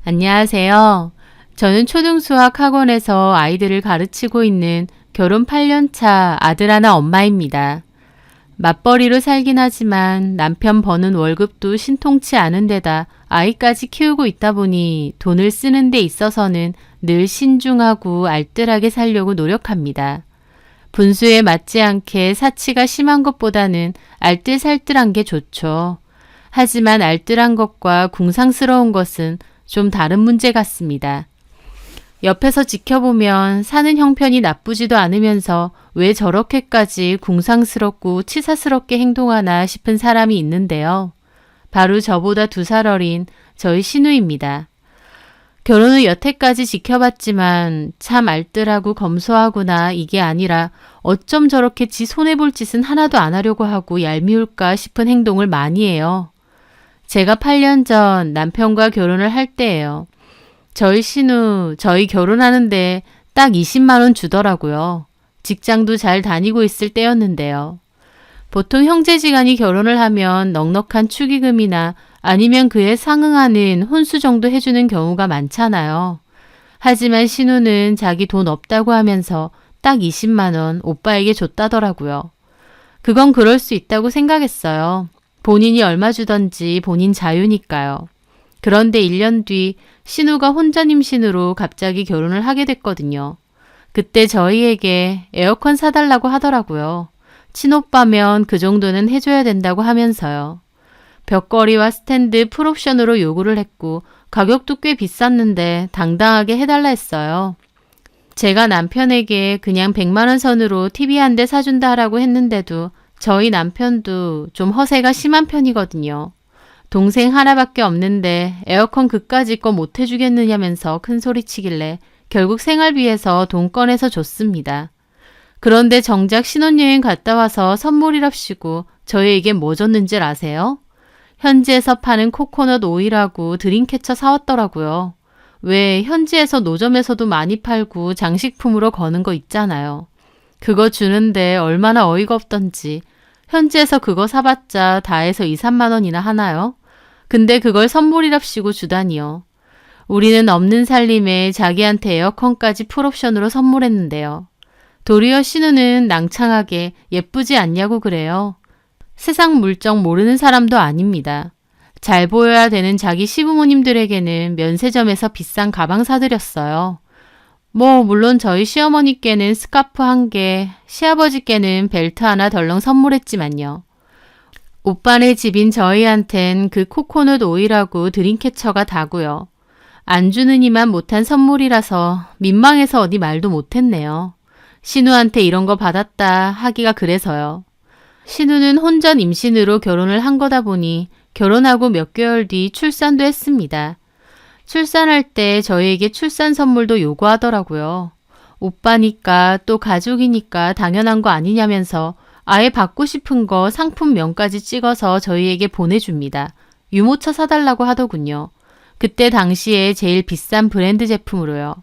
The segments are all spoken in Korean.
안녕하세요. 저는 초등수학 학원에서 아이들을 가르치고 있는 결혼 8년차 아들 하나 엄마입니다. 맞벌이로 살긴 하지만 남편 버는 월급도 신통치 않은 데다 아이까지 키우고 있다 보니 돈을 쓰는 데 있어서는 늘 신중하고 알뜰하게 살려고 노력합니다. 분수에 맞지 않게 사치가 심한 것보다는 알뜰살뜰한 게 좋죠. 하지만 알뜰한 것과 궁상스러운 것은 좀 다른 문제 같습니다. 옆에서 지켜보면 사는 형편이 나쁘지도 않으면서 왜 저렇게까지 궁상스럽고 치사스럽게 행동하나 싶은 사람이 있는데요. 바로 저보다 2살 어린 저희 신우입니다. 결혼을 여태까지 지켜봤지만 참 알뜰하고 검소하구나 이게 아니라 어쩜 저렇게 지 손해볼 짓은 하나도 안 하려고 하고 얄미울까 싶은 행동을 많이 해요. 제가 8년 전 남편과 결혼을 할 때예요. 저희 신우, 저희 결혼하는데 딱 20만 원 주더라고요. 직장도 잘 다니고 있을 때였는데요. 보통 형제지간이 결혼을 하면 넉넉한 축의금이나 아니면 그에 상응하는 혼수 정도 해주는 경우가 많잖아요. 하지만 신우는 자기 돈 없다고 하면서 딱 20만 원 오빠에게 줬다더라고요. 그건 그럴 수 있다고 생각했어요. 본인이 얼마 주던지 본인 자유니까요. 그런데 1년 뒤 신우가 혼전 임신으로 갑자기 결혼을 하게 됐거든요. 그때 저희에게 에어컨 사달라고 하더라고요. 친오빠면 그 정도는 해줘야 된다고 하면서요. 벽걸이와 스탠드 풀옵션으로 요구를 했고 가격도 꽤 비쌌는데 당당하게 해달라 했어요. 제가 남편에게 그냥 100만 원 선으로 TV 한 대 사준다 하라고 했는데도 저희 남편도 좀 허세가 심한 편이거든요. 동생 하나밖에 없는데 에어컨 그까짓 거 못 해주겠느냐면서 큰소리치길래 결국 생활비에서 돈 꺼내서 줬습니다. 그런데 정작 신혼여행 갔다 와서 선물이랍시고 저희에게 뭐 줬는지 아세요? 현지에서 파는 코코넛 오일하고 드림캐쳐 사왔더라고요. 왜 현지에서 노점에서도 많이 팔고 장식품으로 거는 거 있잖아요. 그거 주는데 얼마나 어이가 없던지 현지에서 그거 사봤자 다 해서 2, 3만 원이나 하나요? 근데 그걸 선물이랍시고 주다니요. 우리는 없는 살림에 자기한테 에어컨까지 풀옵션으로 선물했는데요. 도리어 신우는 낭창하게 예쁘지 않냐고 그래요. 세상 물정 모르는 사람도 아닙니다. 잘 보여야 되는 자기 시부모님들에게는 면세점에서 비싼 가방 사드렸어요. 물론 저희 시어머니께는 스카프 1개, 시아버지께는 벨트 하나 덜렁 선물했지만요. 오빠네 집인 저희한텐 그 코코넛 오일하고 드림캐쳐가 다고요. 안 주는 이만 못한 선물이라서 민망해서 어디 말도 못했네요. 신우한테 이런 거 받았다 하기가 그래서요. 신우는 혼전 임신으로 결혼을 한 거다 보니 결혼하고 몇 개월 뒤 출산도 했습니다. 출산할 때 저희에게 출산 선물도 요구하더라고요. 오빠니까 또 가족이니까 당연한 거 아니냐면서 아예 받고 싶은 거 상품명까지 찍어서 저희에게 보내줍니다. 유모차 사달라고 하더군요. 그때 당시에 제일 비싼 브랜드 제품으로요.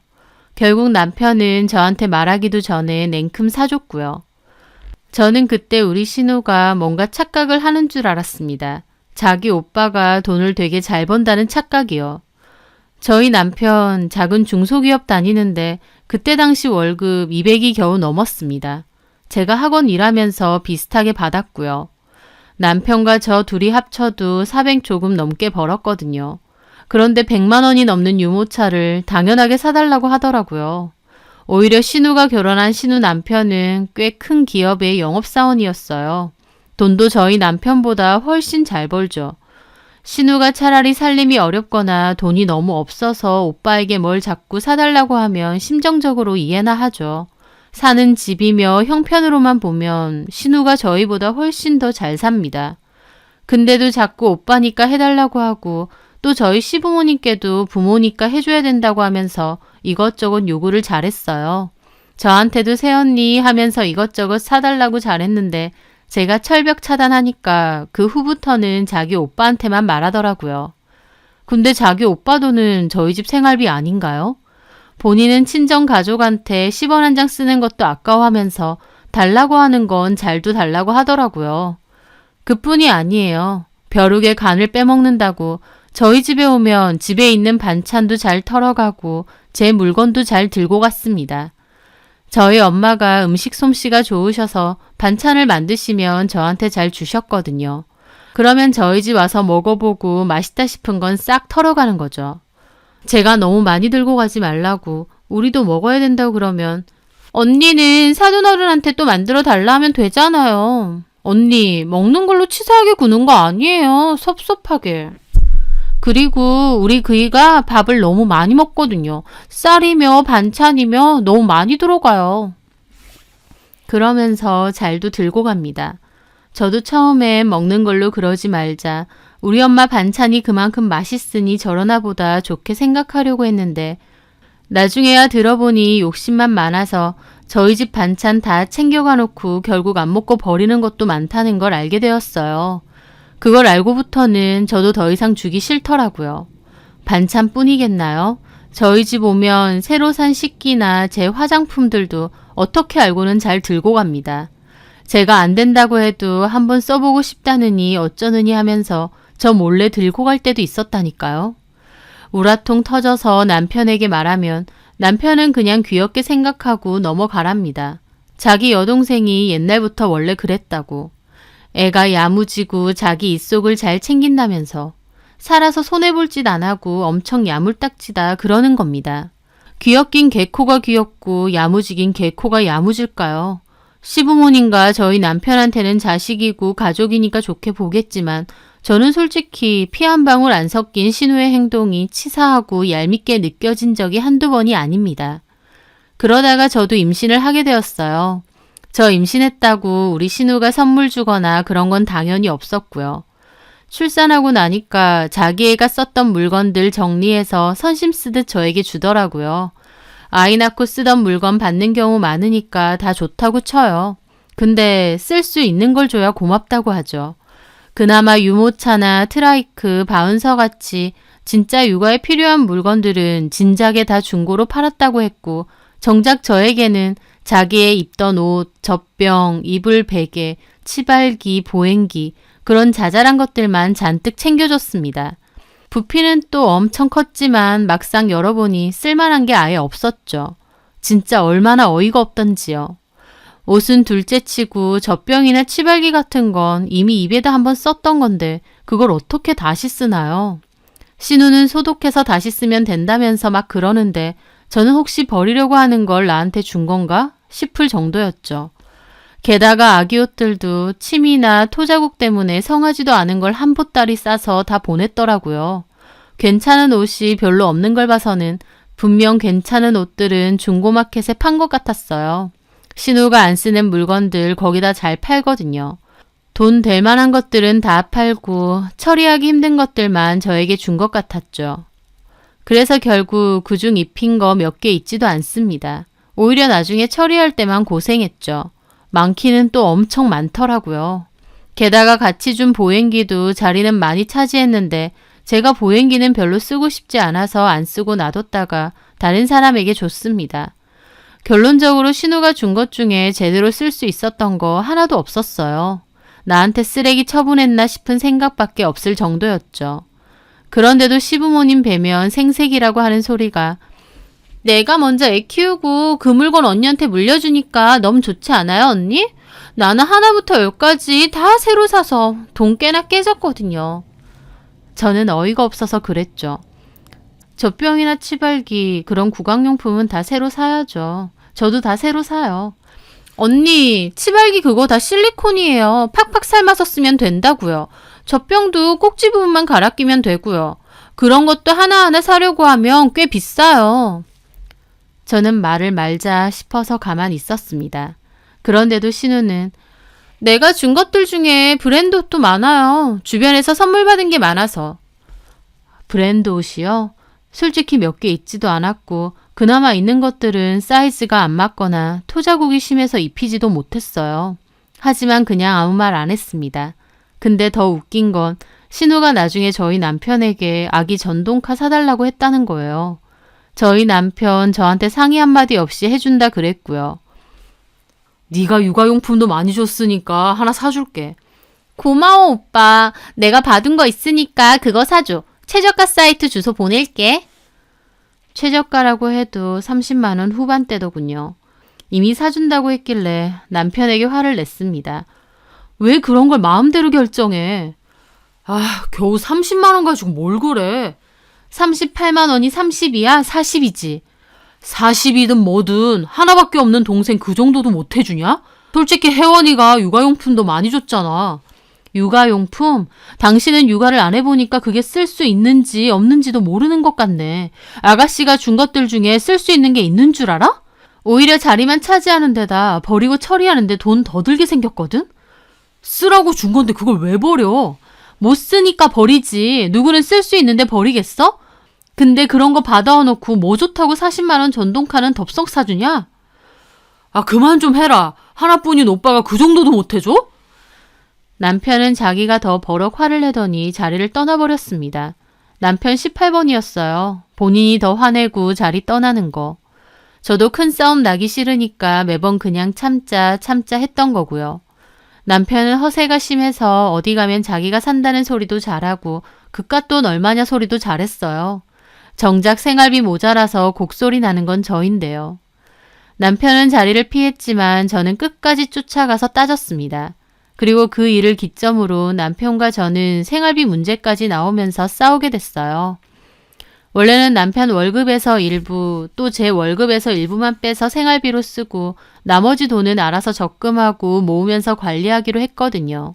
결국 남편은 저한테 말하기도 전에 냉큼 사줬고요. 저는 그때 우리 신우가 뭔가 착각을 하는 줄 알았습니다. 자기 오빠가 돈을 되게 잘 번다는 착각이요. 저희 남편 작은 중소기업 다니는데 그때 당시 월급 200이 겨우 넘었습니다. 제가 학원 일하면서 비슷하게 받았고요. 남편과 저 둘이 합쳐도 400 조금 넘게 벌었거든요. 그런데 100만 원이 넘는 유모차를 당연하게 사달라고 하더라고요. 오히려 신우가 결혼한 신우 남편은 꽤 큰 기업의 영업사원이었어요. 돈도 저희 남편보다 훨씬 잘 벌죠. 신우가 차라리 살림이 어렵거나 돈이 너무 없어서 오빠에게 뭘 자꾸 사달라고 하면 심정적으로 이해나 하죠. 사는 집이며 형편으로만 보면 신우가 저희보다 훨씬 더 잘 삽니다. 근데도 자꾸 오빠니까 해달라고 하고 또 저희 시부모님께도 부모니까 해줘야 된다고 하면서 이것저것 요구를 잘했어요. 저한테도 새언니 하면서 이것저것 사달라고 잘했는데 제가 철벽 차단하니까 그 후부터는 자기 오빠한테만 말하더라고요. 근데 자기 오빠 돈은 저희 집 생활비 아닌가요? 본인은 친정 가족한테 10원 한 장 쓰는 것도 아까워하면서 달라고 하는 건 잘도 달라고 하더라고요. 그뿐이 아니에요. 벼룩의 간을 빼먹는다고 저희 집에 오면 집에 있는 반찬도 잘 털어가고 제 물건도 잘 들고 갔습니다. 저희 엄마가 음식 솜씨가 좋으셔서 반찬을 만드시면 저한테 잘 주셨거든요. 그러면 저희 집 와서 먹어보고 맛있다 싶은 건 싹 털어가는 거죠. 제가 너무 많이 들고 가지 말라고 우리도 먹어야 된다고 그러면 언니는 사돈어른한테 또 만들어 달라 하면 되잖아요. 언니 먹는 걸로 치사하게 구는 거 아니에요. 섭섭하게. 그리고 우리 그이가 밥을 너무 많이 먹거든요. 쌀이며 반찬이며 너무 많이 들어가요. 그러면서 잘도 들고 갑니다. 저도 처음엔 먹는 걸로 그러지 말자. 우리 엄마 반찬이 그만큼 맛있으니 저러나 보다 좋게 생각하려고 했는데 나중에야 들어보니 욕심만 많아서 저희 집 반찬 다 챙겨가 놓고 결국 안 먹고 버리는 것도 많다는 걸 알게 되었어요. 그걸 알고부터는 저도 더 이상 주기 싫더라고요. 반찬뿐이겠나요? 저희 집 오면 새로 산 식기나 제 화장품들도 어떻게 알고는 잘 들고 갑니다. 제가 안 된다고 해도 한번 써보고 싶다느니 어쩌느니 하면서 저 몰래 들고 갈 때도 있었다니까요. 우라통 터져서 남편에게 말하면 남편은 그냥 귀엽게 생각하고 넘어가랍니다. 자기 여동생이 옛날부터 원래 그랬다고. 애가 야무지고 자기 입속을 잘 챙긴다면서 살아서 손해볼 짓 안 하고 엄청 야물딱지다 그러는 겁니다. 귀엽긴 개코가 귀엽고 야무지긴 개코가 야무질까요? 시부모님과 저희 남편한테는 자식이고 가족이니까 좋게 보겠지만 저는 솔직히 피 한 방울 안 섞인 신우의 행동이 치사하고 얄밉게 느껴진 적이 한두 번이 아닙니다. 그러다가 저도 임신을 하게 되었어요. 저 임신했다고 우리 신우가 선물 주거나 그런 건 당연히 없었고요. 출산하고 나니까 자기 애가 썼던 물건들 정리해서 선심 쓰듯 저에게 주더라고요. 아이 낳고 쓰던 물건 받는 경우 많으니까 다 좋다고 쳐요. 근데 쓸 수 있는 걸 줘야 고맙다고 하죠. 그나마 유모차나 트라이크, 바운서 같이 진짜 육아에 필요한 물건들은 진작에 다 중고로 팔았다고 했고 정작 저에게는 자기의 입던 옷, 젖병, 이불 베개, 치발기, 보행기 그런 자잘한 것들만 잔뜩 챙겨줬습니다. 부피는 또 엄청 컸지만 막상 열어보니 쓸만한 게 아예 없었죠. 진짜 얼마나 어이가 없던지요. 옷은 둘째치고 젖병이나 치발기 같은 건 이미 입에다 한번 썼던 건데 그걸 어떻게 다시 쓰나요? 신우는 소독해서 다시 쓰면 된다면서 막 그러는데 저는 혹시 버리려고 하는 걸 나한테 준 건가 싶을 정도였죠. 게다가 아기 옷들도 침이나 토자국 때문에 성하지도 않은 걸 한 보따리 싸서 다 보냈더라고요. 괜찮은 옷이 별로 없는 걸 봐서는 분명 괜찮은 옷들은 중고마켓에 판 것 같았어요. 신우가 안 쓰는 물건들 거기다 잘 팔거든요. 돈 될 만한 것들은 다 팔고 처리하기 힘든 것들만 저에게 준 것 같았죠. 그래서 결국 그중 입힌 거 몇 개 있지도 않습니다. 오히려 나중에 처리할 때만 고생했죠. 많기는 또 엄청 많더라고요. 게다가 같이 준 보행기도 자리는 많이 차지했는데 제가 보행기는 별로 쓰고 싶지 않아서 안 쓰고 놔뒀다가 다른 사람에게 줬습니다. 결론적으로 신우가 준 것 중에 제대로 쓸 수 있었던 거 하나도 없었어요. 나한테 쓰레기 처분했나 싶은 생각밖에 없을 정도였죠. 그런데도 시부모님 뵈면 생색이라고 하는 소리가 내가 먼저 애 키우고 그 물건 언니한테 물려주니까 너무 좋지 않아요, 언니? 나는 하나부터 열까지 다 새로 사서 돈 꽤나 깨졌거든요. 저는 어이가 없어서 그랬죠. 젖병이나 치발기 그런 구강용품은 다 새로 사야죠. 저도 다 새로 사요. 언니, 치발기 그거 다 실리콘이에요. 팍팍 삶아서 쓰면 된다고요. 젖병도 꼭지 부분만 갈아 끼면 되고요. 그런 것도 하나하나 사려고 하면 꽤 비싸요. 저는 말을 말자 싶어서 가만히 있었습니다. 그런데도 신우는 내가 준 것들 중에 브랜드 옷도 많아요. 주변에서 선물 받은 게 많아서. 브랜드 옷이요? 솔직히 몇 개 있지도 않았고 그나마 있는 것들은 사이즈가 안 맞거나 토자국이 심해서 입히지도 못했어요. 하지만 그냥 아무 말 안 했습니다. 근데 더 웃긴 건 신우가 나중에 저희 남편에게 아기 전동카 사달라고 했다는 거예요. 저희 남편 저한테 상의 한마디 없이 해준다 그랬고요. 네가 육아용품도 많이 줬으니까 하나 사줄게. 고마워 오빠. 내가 받은 거 있으니까 그거 사줘. 최저가 사이트 주소 보낼게. 최저가라고 해도 30만 원 후반대더군요. 이미 사준다고 했길래 남편에게 화를 냈습니다. 왜 그런 걸 마음대로 결정해? 겨우 30만 원 가지고 뭘 그래? 38만 원이 30이야? 40이지. 40이든 뭐든 하나밖에 없는 동생 그 정도도 못 해주냐? 솔직히 혜원이가 육아용품도 많이 줬잖아. 육아용품? 당신은 육아를 안 해보니까 그게 쓸 수 있는지 없는지도 모르는 것 같네. 아가씨가 준 것들 중에 쓸 수 있는 게 있는 줄 알아? 오히려 자리만 차지하는 데다 버리고 처리하는데 돈 더 들게 생겼거든? 쓰라고 준 건데 그걸 왜 버려? 못 쓰니까 버리지. 누구는 쓸 수 있는데 버리겠어? 근데 그런 거 받아놓고 뭐 좋다고 40만 원 전동카는 덥석 사주냐? 그만 좀 해라. 하나뿐인 오빠가 그 정도도 못 해줘? 남편은 자기가 더 버럭 화를 내더니 자리를 떠나버렸습니다. 남편 18번이었어요. 본인이 더 화내고 자리 떠나는 거. 저도 큰 싸움 나기 싫으니까 매번 그냥 참자 했던 거고요. 남편은 허세가 심해서 어디 가면 자기가 산다는 소리도 잘하고 그깟 돈 얼마냐 소리도 잘했어요. 정작 생활비 모자라서 곡소리 나는 건 저인데요. 남편은 자리를 피했지만 저는 끝까지 쫓아가서 따졌습니다. 그리고 그 일을 기점으로 남편과 저는 생활비 문제까지 나오면서 싸우게 됐어요. 원래는 남편 월급에서 일부, 또 제 월급에서 일부만 빼서 생활비로 쓰고 나머지 돈은 알아서 적금하고 모으면서 관리하기로 했거든요.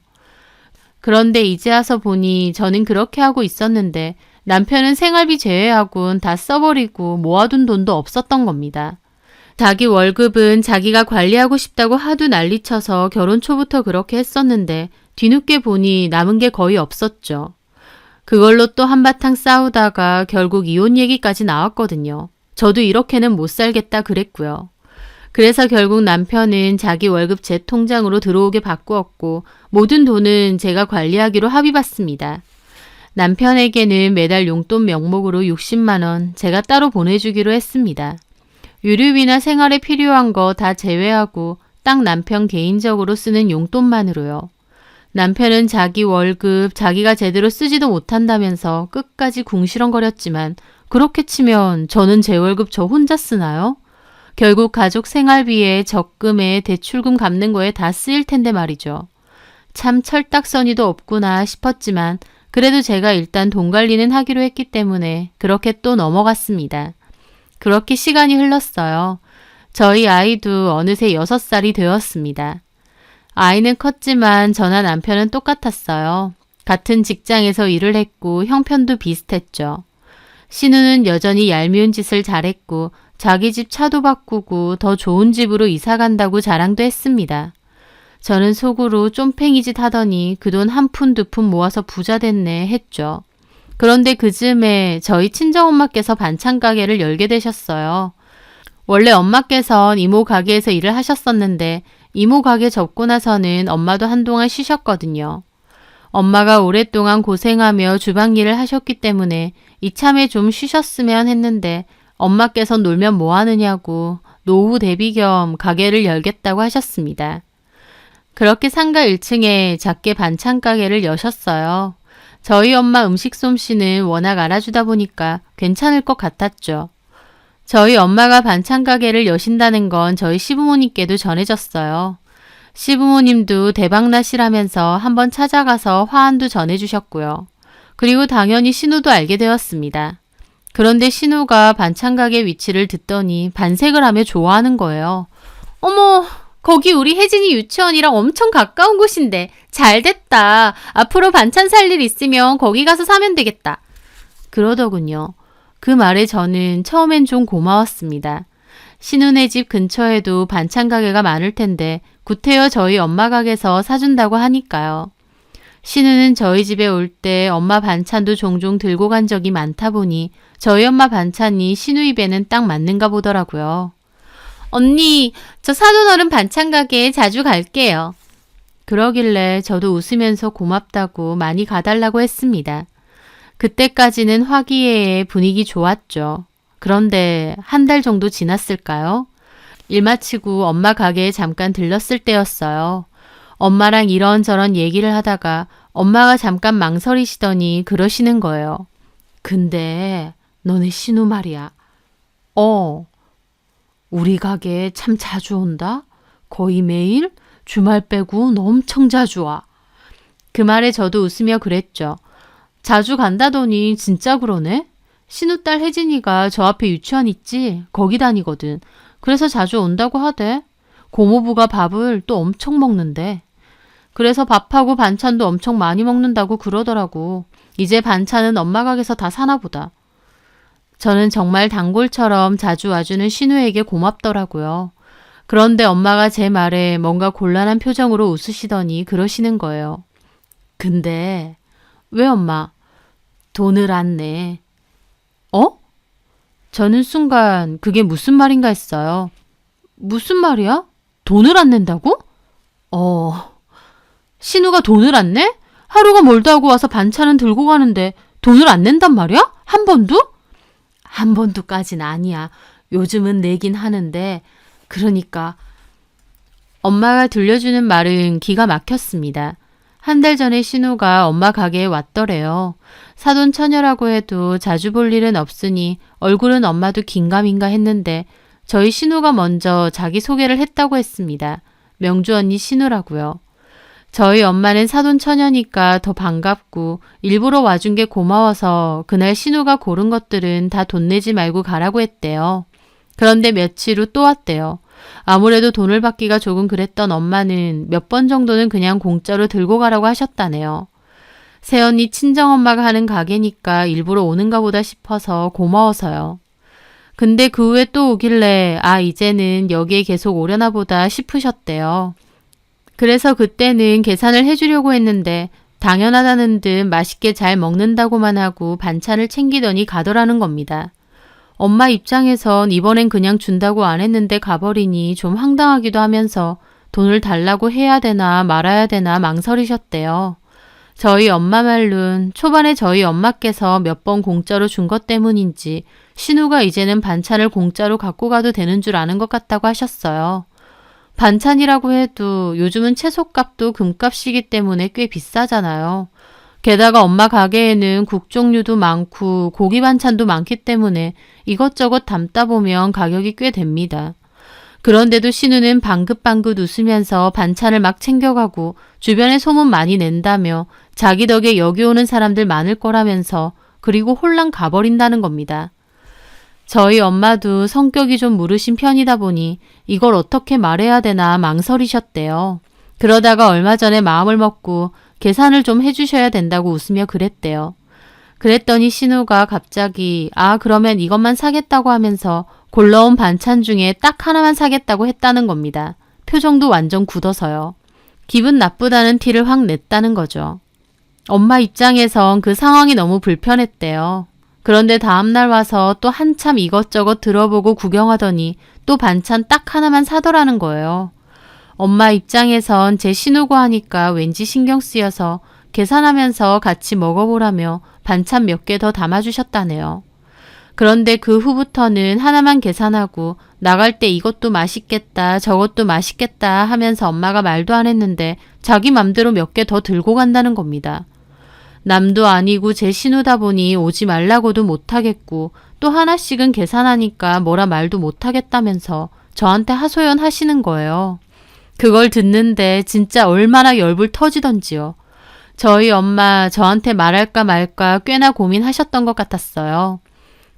그런데 이제 와서 보니 저는 그렇게 하고 있었는데 남편은 생활비 제외하고는 다 써버리고 모아둔 돈도 없었던 겁니다. 자기 월급은 자기가 관리하고 싶다고 하도 난리쳐서 결혼 초부터 그렇게 했었는데 뒤늦게 보니 남은 게 거의 없었죠. 그걸로 또 한바탕 싸우다가 결국 이혼 얘기까지 나왔거든요. 저도 이렇게는 못 살겠다 그랬고요. 그래서 결국 남편은 자기 월급 제 통장으로 들어오게 바꾸었고 모든 돈은 제가 관리하기로 합의봤습니다. 남편에게는 매달 용돈 명목으로 60만 원 제가 따로 보내주기로 했습니다. 유류비나 생활에 필요한 거 다 제외하고 딱 남편 개인적으로 쓰는 용돈만으로요. 남편은 자기 월급 자기가 제대로 쓰지도 못한다면서 끝까지 궁시렁거렸지만 그렇게 치면 저는 제 월급 저 혼자 쓰나요? 결국 가족 생활비에 적금에 대출금 갚는 거에 다 쓰일 텐데 말이죠. 참 철딱서니도 없구나 싶었지만 그래도 제가 일단 돈 관리는 하기로 했기 때문에 그렇게 또 넘어갔습니다. 그렇게 시간이 흘렀어요. 저희 아이도 어느새 6살이 되었습니다. 아이는 컸지만 저나 남편은 똑같았어요. 같은 직장에서 일을 했고 형편도 비슷했죠. 신우는 여전히 얄미운 짓을 잘했고 자기 집 차도 바꾸고 더 좋은 집으로 이사 간다고 자랑도 했습니다. 저는 속으로 쫌팽이 짓 하더니 그 돈 한 푼 두 푼 모아서 부자 됐네 했죠. 그런데 그 즈음에 저희 친정엄마께서 반찬 가게를 열게 되셨어요. 원래 엄마께선 이모 가게에서 일을 하셨었는데 이모 가게 접고 나서는 엄마도 한동안 쉬셨거든요. 엄마가 오랫동안 고생하며 주방 일을 하셨기 때문에 이참에 좀 쉬셨으면 했는데 엄마께서 놀면 뭐 하느냐고 노후 대비 겸 가게를 열겠다고 하셨습니다. 그렇게 상가 1층에 작게 반찬 가게를 여셨어요. 저희 엄마 음식 솜씨는 워낙 알아주다 보니까 괜찮을 것 같았죠. 저희 엄마가 반찬 가게를 여신다는 건 저희 시부모님께도 전해졌어요. 시부모님도 대박나시라면서 한번 찾아가서 화환도 전해주셨고요. 그리고 당연히 신우도 알게 되었습니다. 그런데 신우가 반찬 가게 위치를 듣더니 반색을 하며 좋아하는 거예요. 어머, 거기 우리 혜진이 유치원이랑 엄청 가까운 곳인데 잘 됐다. 앞으로 반찬 살 일 있으면 거기 가서 사면 되겠다. 그러더군요. 그 말에 저는 처음엔 좀 고마웠습니다. 신우네 집 근처에도 반찬 가게가 많을 텐데 구태여 저희 엄마 가게에서 사준다고 하니까요. 신우는 저희 집에 올 때 엄마 반찬도 종종 들고 간 적이 많다 보니 저희 엄마 반찬이 신우 입에는 딱 맞는가 보더라고요. 언니, 저 사돈 어른 반찬 가게에 자주 갈게요. 그러길래 저도 웃으면서 고맙다고 많이 가달라고 했습니다. 그때까지는 화기애애 분위기 좋았죠. 그런데 한 달 정도 지났을까요? 일 마치고 엄마 가게에 잠깐 들렀을 때였어요. 엄마랑 이런저런 얘기를 하다가 엄마가 잠깐 망설이시더니 그러시는 거예요. 근데 너네 신우 말이야. 우리 가게 참 자주 온다? 거의 매일? 주말 빼고 엄청 자주 와. 그 말에 저도 웃으며 그랬죠. 자주 간다더니 진짜 그러네? 신우딸 혜진이가 저 앞에 유치원 있지? 거기 다니거든. 그래서 자주 온다고 하대. 고모부가 밥을 또 엄청 먹는데. 그래서 밥하고 반찬도 엄청 많이 먹는다고 그러더라고. 이제 반찬은 엄마 가게에서 다 사나 보다. 저는 정말 단골처럼 자주 와주는 신우에게 고맙더라고요. 그런데 엄마가 제 말에 뭔가 곤란한 표정으로 웃으시더니 그러시는 거예요. 근데 왜 엄마? 돈을 안 내. 저는 순간 그게 무슨 말인가 했어요. 무슨 말이야? 돈을 안 낸다고? 신우가 돈을 안 내? 하루가 멀다 하고 와서 반찬은 들고 가는데 돈을 안 낸단 말이야? 한 번도? 한 번도까진 아니야. 요즘은 내긴 하는데 그러니까 엄마가 들려주는 말은 기가 막혔습니다. 한 달 전에 신우가 엄마 가게에 왔더래요. 사돈 처녀라고 해도 자주 볼 일은 없으니 얼굴은 엄마도 긴가민가 했는데 저희 신우가 먼저 자기 소개를 했다고 했습니다. 명주 언니 신우라고요. 저희 엄마는 사돈 처녀니까 더 반갑고 일부러 와준 게 고마워서 그날 신우가 고른 것들은 다 돈 내지 말고 가라고 했대요. 그런데 며칠 후 또 왔대요. 아무래도 돈을 받기가 조금 그랬던 엄마는 몇 번 정도는 그냥 공짜로 들고 가라고 하셨다네요. 새언니 친정엄마가 하는 가게니까 일부러 오는가 보다 싶어서 고마워서요. 근데 그 후에 또 오길래 이제는 여기에 계속 오려나 보다 싶으셨대요. 그래서 그때는 계산을 해주려고 했는데 당연하다는 듯 맛있게 잘 먹는다고만 하고 반찬을 챙기더니 가더라는 겁니다. 엄마 입장에선 이번엔 그냥 준다고 안 했는데 가버리니 좀 황당하기도 하면서 돈을 달라고 해야 되나 말아야 되나 망설이셨대요. 저희 엄마 말론 초반에 저희 엄마께서 몇 번 공짜로 준 것 때문인지 신우가 이제는 반찬을 공짜로 갖고 가도 되는 줄 아는 것 같다고 하셨어요. 반찬이라고 해도 요즘은 채소값도 금값이기 때문에 꽤 비싸잖아요. 게다가 엄마 가게에는 국 종류도 많고 고기 반찬도 많기 때문에 이것저것 담다 보면 가격이 꽤 됩니다. 그런데도 신우는 방긋방긋 웃으면서 반찬을 막 챙겨가고 주변에 소문 많이 낸다며 자기 덕에 여기 오는 사람들 많을 거라면서 그리고 홀랑 가버린다는 겁니다. 저희 엄마도 성격이 좀 무르신 편이다 보니 이걸 어떻게 말해야 되나 망설이셨대요. 그러다가 얼마 전에 마음을 먹고 계산을 좀 해주셔야 된다고 웃으며 그랬대요. 그랬더니 신우가 갑자기 그러면 이것만 사겠다고 하면서 골라온 반찬 중에 딱 하나만 사겠다고 했다는 겁니다. 표정도 완전 굳어서요. 기분 나쁘다는 티를 확 냈다는 거죠. 엄마 입장에선 그 상황이 너무 불편했대요. 그런데 다음날 와서 또 한참 이것저것 들어보고 구경하더니 또 반찬 딱 하나만 사더라는 거예요. 엄마 입장에선 제 신우고 하니까 왠지 신경 쓰여서 계산하면서 같이 먹어보라며 반찬 몇 개 더 담아주셨다네요. 그런데 그 후부터는 하나만 계산하고 나갈 때 이것도 맛있겠다 저것도 맛있겠다 하면서 엄마가 말도 안 했는데 자기 맘대로 몇 개 더 들고 간다는 겁니다. 남도 아니고 제 신우다 보니 오지 말라고도 못하겠고 또 하나씩은 계산하니까 뭐라 말도 못하겠다면서 저한테 하소연 하시는 거예요. 그걸 듣는데 진짜 얼마나 열불 터지던지요. 저희 엄마 저한테 말할까 말까 꽤나 고민하셨던 것 같았어요.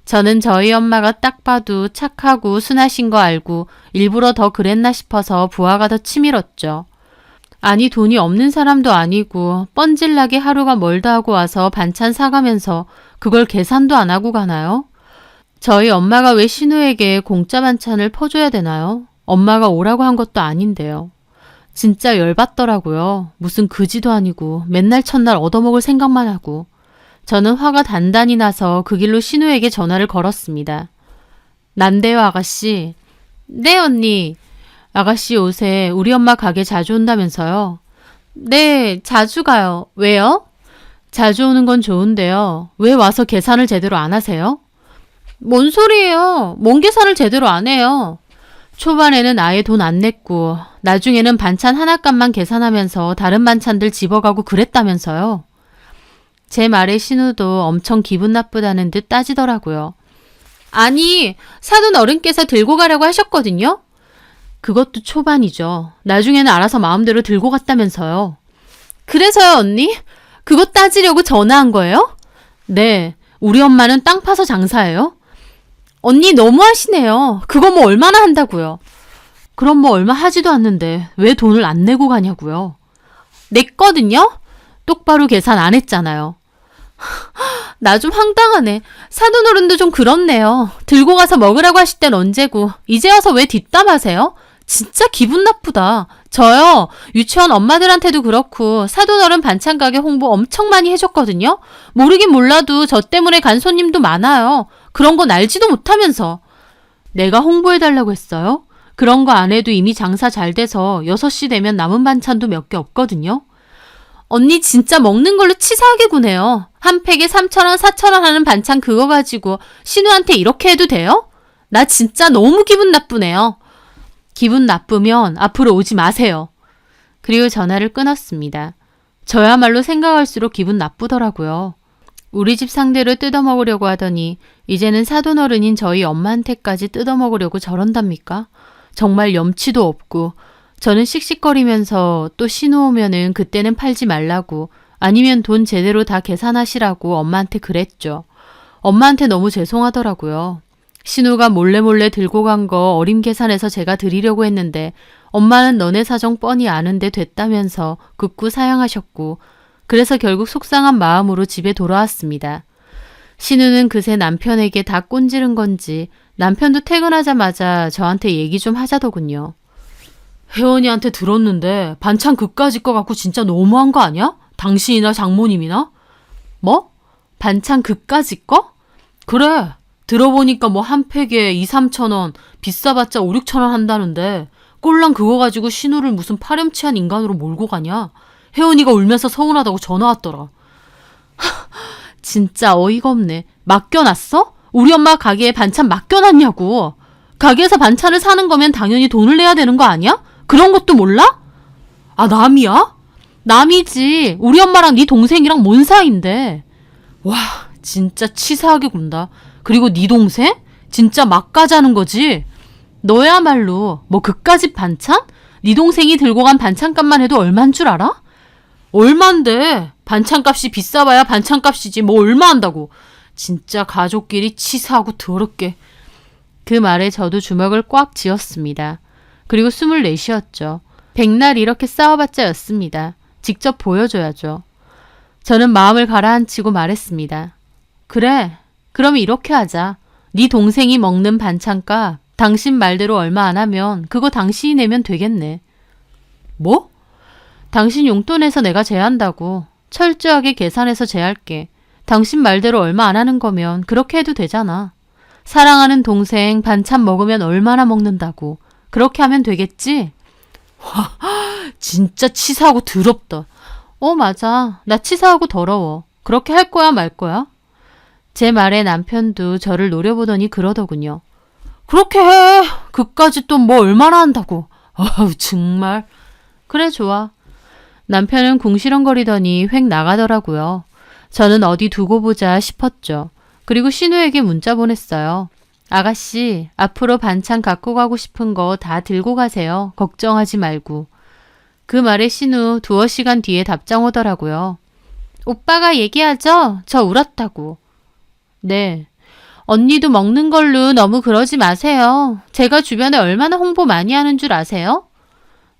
저는 저희 엄마가 딱 봐도 착하고 순하신 거 알고 일부러 더 그랬나 싶어서 부하가 더 치밀었죠. 아니 돈이 없는 사람도 아니고 뻔질나게 하루가 멀다 하고 와서 반찬 사가면서 그걸 계산도 안 하고 가나요? 저희 엄마가 왜 신우에게 공짜 반찬을 퍼줘야 되나요? 엄마가 오라고 한 것도 아닌데요. 진짜 열받더라고요. 무슨 그지도 아니고 맨날 첫날 얻어먹을 생각만 하고. 저는 화가 단단히 나서 그 길로 신우에게 전화를 걸었습니다. 난데요 아가씨. 네 언니. 아가씨 요새 우리 엄마 가게 자주 온다면서요? 네, 자주 가요. 왜요? 자주 오는 건 좋은데요. 왜 와서 계산을 제대로 안 하세요? 뭔 소리예요? 뭔 계산을 제대로 안 해요? 초반에는 아예 돈 안 냈고 나중에는 반찬 하나 값만 계산하면서 다른 반찬들 집어가고 그랬다면서요. 제 말에 신우도 엄청 기분 나쁘다는 듯 따지더라고요. 아니, 사돈 어른께서 들고 가라고 하셨거든요? 그것도 초반이죠. 나중에는 알아서 마음대로 들고 갔다면서요. 그래서요, 언니? 그거 따지려고 전화한 거예요? 네, 우리 엄마는 땅 파서 장사해요. 언니 너무하시네요. 그거 뭐 얼마나 한다고요? 그럼 뭐 얼마 하지도 않는데 왜 돈을 안 내고 가냐고요? 냈거든요? 똑바로 계산 안 했잖아요. 나 좀 황당하네. 사돈어른도 좀 그렇네요. 들고 가서 먹으라고 하실 땐 언제고 이제 와서 왜 뒷담하세요? 진짜 기분 나쁘다. 저요, 유치원 엄마들한테도 그렇고 사돈어른 반찬 가게 홍보 엄청 많이 해줬거든요. 모르긴 몰라도 저 때문에 간 손님도 많아요. 그런 건 알지도 못하면서. 내가 홍보해달라고 했어요? 그런 거 안 해도 이미 장사 잘 돼서 6시 되면 남은 반찬도 몇 개 없거든요. 언니 진짜 먹는 걸로 치사하게 구네요. 한 팩에 3,000원, 4,000원 하는 반찬 그거 가지고 신우한테 이렇게 해도 돼요? 나 진짜 너무 기분 나쁘네요. 기분 나쁘면 앞으로 오지 마세요. 그리고 전화를 끊었습니다. 저야말로 생각할수록 기분 나쁘더라고요. 우리 집 상대로 뜯어먹으려고 하더니 이제는 사돈어른인 저희 엄마한테까지 뜯어먹으려고 저런답니까? 정말 염치도 없고. 저는 씩씩거리면서 또 신우 오면은 그때는 팔지 말라고, 아니면 돈 제대로 다 계산하시라고 엄마한테 그랬죠. 엄마한테 너무 죄송하더라고요. 신우가 몰래 들고 간 거 어림 계산해서 제가 드리려고 했는데 엄마는 너네 사정 뻔히 아는데 됐다면서 극구 사양하셨고, 그래서 결국 속상한 마음으로 집에 돌아왔습니다. 신우는 그새 남편에게 다 꼰지른 건지 남편도 퇴근하자마자 저한테 얘기 좀 하자더군요. 혜원이한테 들었는데 반찬 그까짓 거 갖고 진짜 너무한 거 아니야? 당신이나 장모님이나? 뭐? 반찬 그까짓 거? 그래. 들어보니까 뭐 한 팩에 2, 3천 원, 비싸봤자 5, 6천 원 한다는데 꼴랑 그거 가지고 신우를 무슨 파렴치한 인간으로 몰고 가냐? 혜원이가 울면서 서운하다고 전화 왔더라. 진짜 어이가 없네. 맡겨놨어? 우리 엄마 가게에 반찬 맡겨놨냐고. 가게에서 반찬을 사는 거면 당연히 돈을 내야 되는 거 아니야? 그런 것도 몰라? 아, 남이야? 남이지. 우리 엄마랑 네 동생이랑 뭔 사이인데. 와, 진짜 치사하게 군다. 그리고 네 동생? 진짜 막 가자는 거지? 너야말로 뭐 그까짓 반찬? 네 동생이 들고 간 반찬값만 해도 얼만 줄 알아? 얼만데? 반찬값이 비싸봐야 반찬값이지 뭐 얼마 한다고. 진짜 가족끼리 치사하고 더럽게. 그 말에 저도 주먹을 꽉 쥐었습니다. 그리고 숨을 내쉬었죠. 백날 이렇게 싸워봤자 였습니다. 직접 보여줘야죠. 저는 마음을 가라앉히고 말했습니다. 그래, 그럼 이렇게 하자. 네 동생이 먹는 반찬값 당신 말대로 얼마 안 하면 그거 당신이 내면 되겠네. 뭐? 당신 용돈에서 내가 제한다고. 철저하게 계산해서 제할게. 당신 말대로 얼마 안 하는 거면 그렇게 해도 되잖아. 사랑하는 동생 반찬 먹으면 얼마나 먹는다고. 그렇게 하면 되겠지? 와, 진짜 치사하고 더럽다. 맞아. 나 치사하고 더러워. 그렇게 할 거야 말 거야? 제 말에 남편도 저를 노려보더니 그러더군요. 그렇게 해. 그까짓 돈 뭐 얼마나 한다고. 아우 정말. 그래 좋아. 남편은 궁시렁거리더니 획 나가더라고요. 저는 어디 두고 보자 싶었죠. 그리고 신우에게 문자 보냈어요. 아가씨, 앞으로 반찬 갖고 가고 싶은 거 다 들고 가세요. 걱정하지 말고. 그 말에 신우 2시간 뒤에 답장 오더라고요. 오빠가 얘기하죠? 저 울었다고. 네. 언니도 먹는 걸로 너무 그러지 마세요. 제가 주변에 얼마나 홍보 많이 하는 줄 아세요?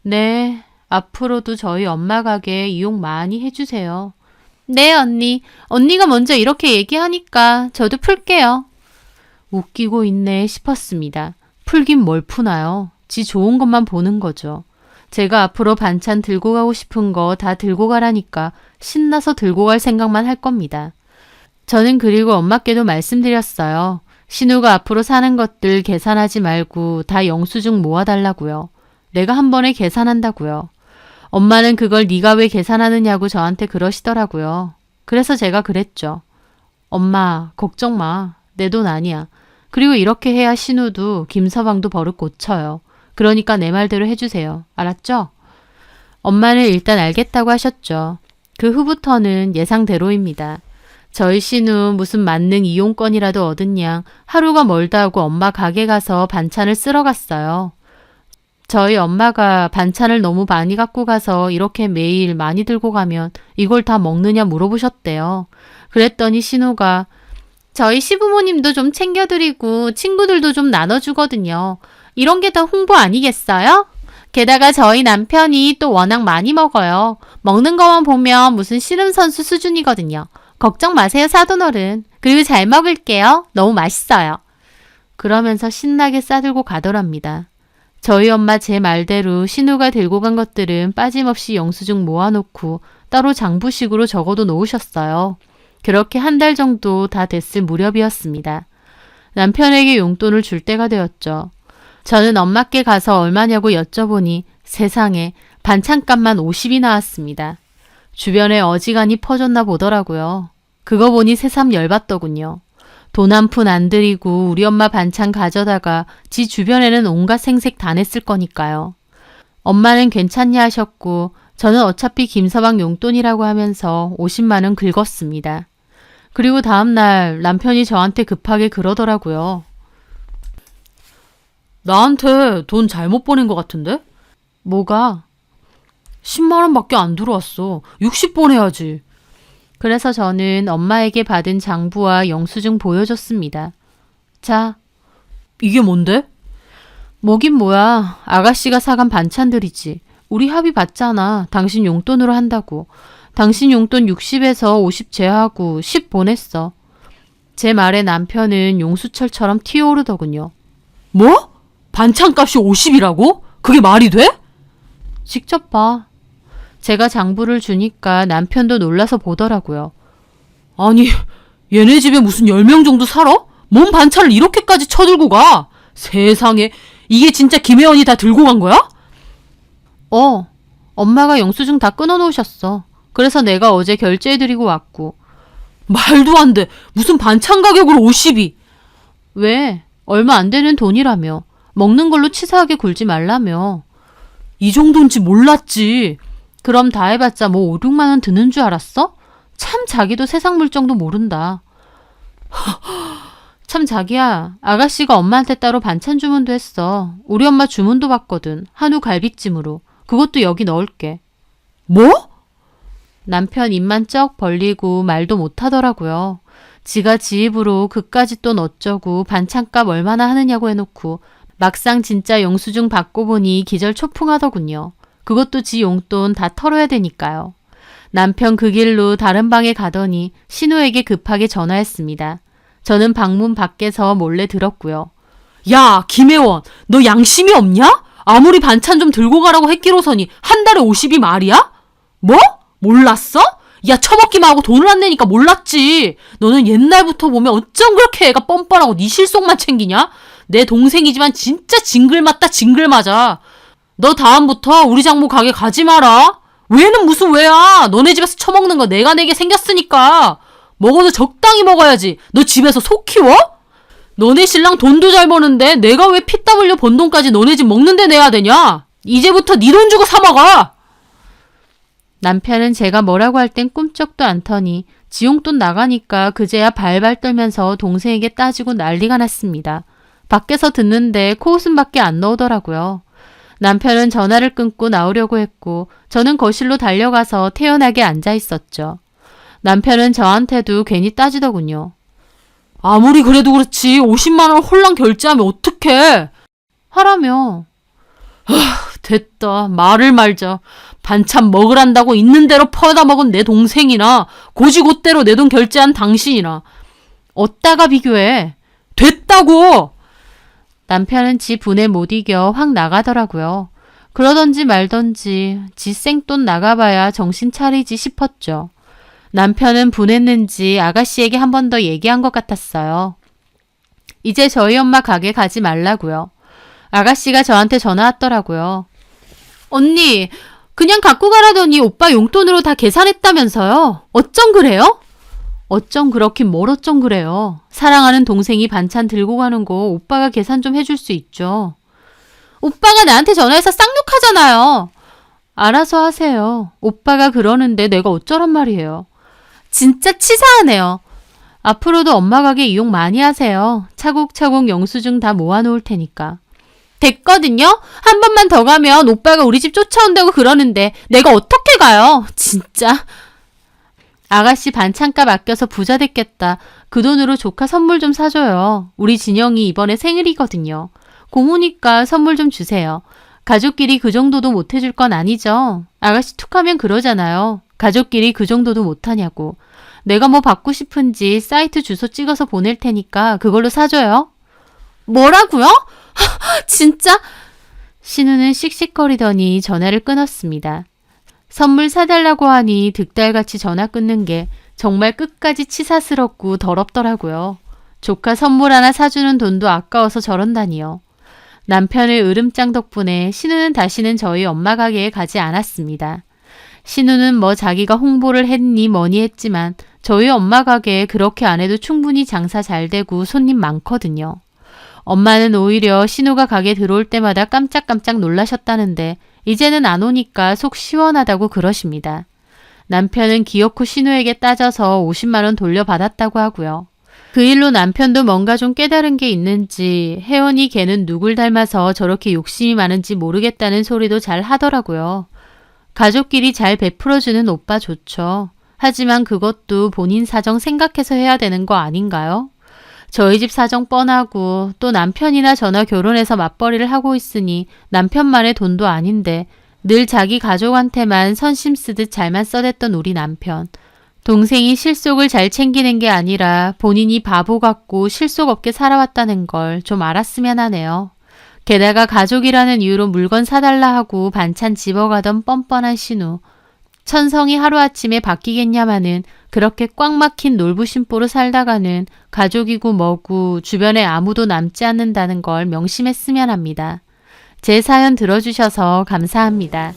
네. 앞으로도 저희 엄마 가게 이용 많이 해주세요. 네, 언니. 언니가 먼저 이렇게 얘기하니까 저도 풀게요. 웃기고 있네 싶었습니다. 풀긴 뭘 푸나요? 지 좋은 것만 보는 거죠. 제가 앞으로 반찬 들고 가고 싶은 거 다 들고 가라니까 신나서 들고 갈 생각만 할 겁니다. 저는 그리고 엄마께도 말씀드렸어요. 신우가 앞으로 사는 것들 계산하지 말고 다 영수증 모아달라고요. 내가 한 번에 계산한다고요. 엄마는 그걸 네가 왜 계산하느냐고 저한테 그러시더라고요. 그래서 제가 그랬죠. 엄마, 걱정 마. 내 돈 아니야. 그리고 이렇게 해야 신우도 김서방도 버릇 고쳐요. 그러니까 내 말대로 해주세요. 알았죠? 엄마는 일단 알겠다고 하셨죠. 그 후부터는 예상대로입니다. 저희 신우 무슨 만능 이용권이라도 얻은 양 하루가 멀다 하고 엄마 가게 가서 반찬을 쓸어 갔어요. 저희 엄마가 반찬을 너무 많이 갖고 가서 이렇게 매일 많이 들고 가면 이걸 다 먹느냐 물어보셨대요. 그랬더니 신우가 저희 시부모님도 좀 챙겨드리고 친구들도 좀 나눠주거든요. 이런 게 더 홍보 아니겠어요? 게다가 저희 남편이 또 워낙 많이 먹어요. 먹는 것만 보면 무슨 씨름 선수 수준이거든요. 걱정 마세요, 사돈어른. 그리고 잘 먹을게요. 너무 맛있어요. 그러면서 신나게 싸들고 가더랍니다. 저희 엄마 제 말대로 신우가 들고 간 것들은 빠짐없이 영수증 모아놓고 따로 장부식으로 적어도 놓으셨어요. 그렇게 한 달 정도 다 됐을 무렵이었습니다. 남편에게 용돈을 줄 때가 되었죠. 저는 엄마께 가서 얼마냐고 여쭤보니 세상에 반찬값만 50이 나왔습니다. 주변에 어지간히 퍼졌나 보더라고요. 그거 보니 새삼 열받더군요. 돈 한 푼 안 들이고 우리 엄마 반찬 가져다가 지 주변에는 온갖 생색 다 냈을 거니까요. 엄마는 괜찮냐 하셨고 저는 어차피 김서방 용돈이라고 하면서 50만 원 긁었습니다. 그리고 다음날 남편이 저한테 급하게 그러더라고요. 나한테 돈 잘못 보낸 것 같은데? 뭐가? 10만 원밖에 안 들어왔어. 60 보내야지. 그래서 저는 엄마에게 받은 장부와 영수증 보여줬습니다. 자, 이게 뭔데? 뭐긴 뭐야. 아가씨가 사간 반찬들이지. 우리 합의 봤잖아. 당신 용돈으로 한다고. 당신 용돈 60에서 50 제하고 10 보냈어. 제 말에 남편은 용수철처럼 튀어오르더군요. 뭐? 반찬값이 50이라고? 그게 말이 돼? 직접 봐. 제가 장부를 주니까 남편도 놀라서 보더라고요. 아니, 얘네 집에 무슨 10명 정도 살아? 뭔 반찬을 이렇게까지 쳐들고 가? 세상에, 이게 진짜 김혜원이 다 들고 간 거야? 엄마가 영수증 다 끊어놓으셨어. 그래서 내가 어제 결제해드리고 왔고. 말도 안 돼. 무슨 반찬 가격으로 50이. 왜? 얼마 안 되는 돈이라며. 먹는 걸로 치사하게 굴지 말라며. 이 정도인지 몰랐지. 그럼 다 해봤자 뭐 5, 6만 원 드는 줄 알았어? 참 자기도 세상 물정도 모른다. 참 자기야, 아가씨가 엄마한테 따로 반찬 주문도 했어. 우리 엄마 주문도 받거든. 한우 갈비찜으로. 그것도 여기 넣을게. 뭐? 남편 입만 쩍 벌리고 말도 못하더라고요. 지가 지 입으로 그까짓 돈 어쩌고 반찬값 얼마나 하느냐고 해놓고 막상 진짜 영수증 받고 보니 기절 초풍하더군요. 그것도 지 용돈 다 털어야 되니까요. 남편 그 길로 다른 방에 가더니 신우에게 급하게 전화했습니다. 저는 방문 밖에서 몰래 들었고요. 야, 김혜원, 너 양심이 없냐? 아무리 반찬 좀 들고 가라고 했기로서니 한 달에 50이 말이야? 뭐? 몰랐어? 야, 처먹기만 하고 돈을 안 내니까 몰랐지. 너는 옛날부터 보면 어쩜 그렇게 애가 뻔뻔하고 네 실속만 챙기냐? 내 동생이지만 진짜 징글맞다 징글맞아. 너 다음부터 우리 장모 가게 가지 마라. 왜는 무슨 왜야. 너네 집에서 처먹는 거 내가 내게 생겼으니까. 먹어도 적당히 먹어야지. 너 집에서 소 키워? 너네 신랑 돈도 잘 버는데 내가 왜 피 땀 흘려 번 돈까지 너네 집 먹는데 내야 되냐? 이제부터 네 돈 주고 사 먹어. 남편은 제가 뭐라고 할 땐 꿈쩍도 않더니 지용돈 나가니까 그제야 발발 떨면서 동생에게 따지고 난리가 났습니다. 밖에서 듣는데 코웃음밖에 안 나오더라고요. 남편은 전화를 끊고 나오려고 했고 저는 거실로 달려가서 태연하게 앉아 있었죠. 남편은 저한테도 괜히 따지더군요. 아무리 그래도 그렇지 50만 원 홀랑 결제하면 어떡해? 하라며. 됐다. 말을 말자. 반찬 먹으란다고 있는 대로 퍼다 먹은 내 동생이나 고지곧대로 내 돈 결제한 당신이나 어디다가 비교해. 됐다고. 남편은 지 분에 못 이겨 확 나가더라고요. 그러던지 말던지 지 생돈 나가봐야 정신 차리지 싶었죠. 남편은 분했는지 아가씨에게 한 번 더 얘기한 것 같았어요. 이제 저희 엄마 가게 가지 말라고요. 아가씨가 저한테 전화 왔더라고요. 언니, 그냥 갖고 가라더니 오빠 용돈으로 다 계산했다면서요? 어쩜 그래요? 어쩜 그렇긴 뭘 어쩜 그래요. 사랑하는 동생이 반찬 들고 가는 거 오빠가 계산 좀 해줄 수 있죠. 오빠가 나한테 전화해서 쌍욕하잖아요. 알아서 하세요. 오빠가 그러는데 내가 어쩌란 말이에요. 진짜 치사하네요. 앞으로도 엄마 가게 이용 많이 하세요. 차곡차곡 영수증 다 모아놓을 테니까. 됐거든요? 한 번만 더 가면 오빠가 우리 집 쫓아온다고 그러는데 내가 어떻게 가요? 진짜. 아가씨 반찬값 아껴서 부자 됐겠다. 그 돈으로 조카 선물 좀 사줘요. 우리 진영이 이번에 생일이거든요. 고모니까 선물 좀 주세요. 가족끼리 그 정도도 못 해줄 건 아니죠? 아가씨 툭하면 그러잖아요. 가족끼리 그 정도도 못하냐고. 내가 뭐 받고 싶은지 사이트 주소 찍어서 보낼 테니까 그걸로 사줘요. 뭐라고요? 진짜? 신우는 씩씩거리더니 전화를 끊었습니다. 선물 사달라고 하니 득달같이 전화 끊는 게 정말 끝까지 치사스럽고 더럽더라고요. 조카 선물 하나 사주는 돈도 아까워서 저런다니요. 남편의 으름장 덕분에 신우는 다시는 저희 엄마 가게에 가지 않았습니다. 신우는 뭐 자기가 홍보를 했니 뭐니 했지만 저희 엄마 가게에 그렇게 안 해도 충분히 장사 잘 되고 손님 많거든요. 엄마는 오히려 신우가 가게 들어올 때마다 깜짝깜짝 놀라셨다는데 이제는 안 오니까 속 시원하다고 그러십니다. 남편은 기어코 신우에게 따져서 50만 원 돌려받았다고 하고요. 그 일로 남편도 뭔가 좀 깨달은 게 있는지 혜원이 걔는 누굴 닮아서 저렇게 욕심이 많은지 모르겠다는 소리도 잘 하더라고요. 가족끼리 잘 베풀어주는 오빠 좋죠. 하지만 그것도 본인 사정 생각해서 해야 되는 거 아닌가요? 저희 집 사정 뻔하고 또 남편이나 저나 결혼해서 맞벌이를 하고 있으니 남편만의 돈도 아닌데 늘 자기 가족한테만 선심 쓰듯 잘만 써댔던 우리 남편. 동생이 실속을 잘 챙기는 게 아니라 본인이 바보 같고 실속 없게 살아왔다는 걸 좀 알았으면 하네요. 게다가 가족이라는 이유로 물건 사달라 하고 반찬 집어가던 뻔뻔한 신우. 천성이 하루아침에 바뀌겠냐마는 그렇게 꽉 막힌 놀부심보로 살다가는 가족이고 뭐고 주변에 아무도 남지 않는다는 걸 명심했으면 합니다. 제 사연 들어주셔서 감사합니다.